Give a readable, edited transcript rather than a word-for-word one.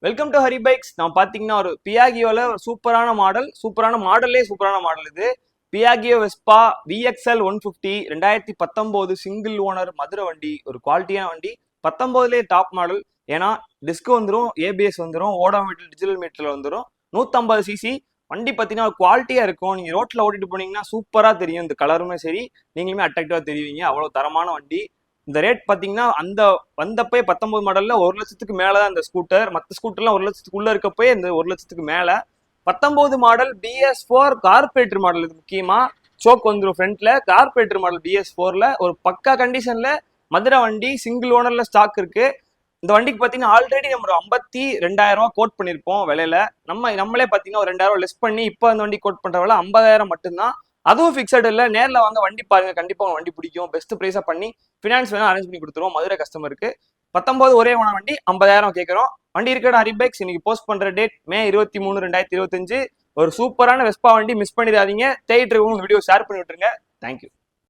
Welcome to Hari bikes. நான் பார்த்தீங்கன்னா ஒரு பியாகியோல ஒரு சூப்பரான மாடல் இது. Piaggio Vespa VXL 150 2019 single owner Madurai வண்டி. ஒரு குவாலிட்டியான வண்டி, 19லேயே டாப் மாடல். ஏன்னா டிஸ்க் வந்துடும், ஏபிஎஸ் வந்துடும், ஓடோமீட்டர் டிஜிட்டல் மீட்டர்ல வந்துடும். 150 சிசி வண்டி பார்த்தீங்கன்னா குவாலிட்டியா இருக்கும். நீங்க ரோட்ல ஓட்டிட்டு போனீங்கன்னா சூப்பரா தெரியும். இந்த கலருமே சரி, நீங்களுமே அட்ராக்டிவா தெரிவிங்க. அவ்வளவு தரமான வண்டி. இந்த ரேட் பாத்தீங்கன்னா அந்த வந்தப்பே 19 மாடல்ல 1 லட்சத்துக்கு மேலதான் இந்த ஸ்கூட்டர். மற்ற ஸ்கூட்டர்லாம் 1 லட்சத்துக்குள்ள இருக்கப்பே இந்த 1 லட்சத்துக்கு மேல. 19 மாடல் BS4 கார்பரேட்டர் மாடல். இது முக்கியமா சோக் வந்துடும் ஃப்ரண்ட்ல. கார்பரேட்டர் மாடல் BS4ல ஒரு பக்கா கண்டிஷன்ல மதுரை வண்டி சிங்கிள் ஓனர்ல ஸ்டாக் இருக்கு. இந்த வண்டிக்கு பாத்தீங்கன்னா ஆல்ரெடி நம்ம ஒரு 52,000 கோட் பண்ணிருப்போம் விலையில. நம்மளே பாத்தீங்கன்னா ஒரு 2,000 லெஸ் பண்ணி இப்போ அந்த வண்டி கோட் பண்ற விலை 50,000 மட்டும்தான். அதுவும் பிக்சட் இல்ல. நேர்ல வாங்க, வண்டி பாருங்க, கண்டிப்பா உங்க வண்டி பிடிக்கும். பெஸ்ட் பிரைஸா பண்ணி ஃபினான்ஸ் வேணா அரேஞ்ச் பண்ணி கொடுத்துருவோம் மதுரை கஸ்டமருக்கு. 19 ஒரே ஓன வண்டி 50,000 கேட்கிறோம். வண்டி இருக்கிற ஹரி பைக்ஸ். இன்னைக்கு போஸ்ட் பண்ற டேட் May 23, 2025. ஒரு சூப்பரான வெஸ்பா வண்டி, மிஸ் பண்ணிடாதீங்க. தேடிட்டு இருக்கவங்க வீடியோ ஷேர் பண்ணி விட்டுருங்க. தேங்க்யூ.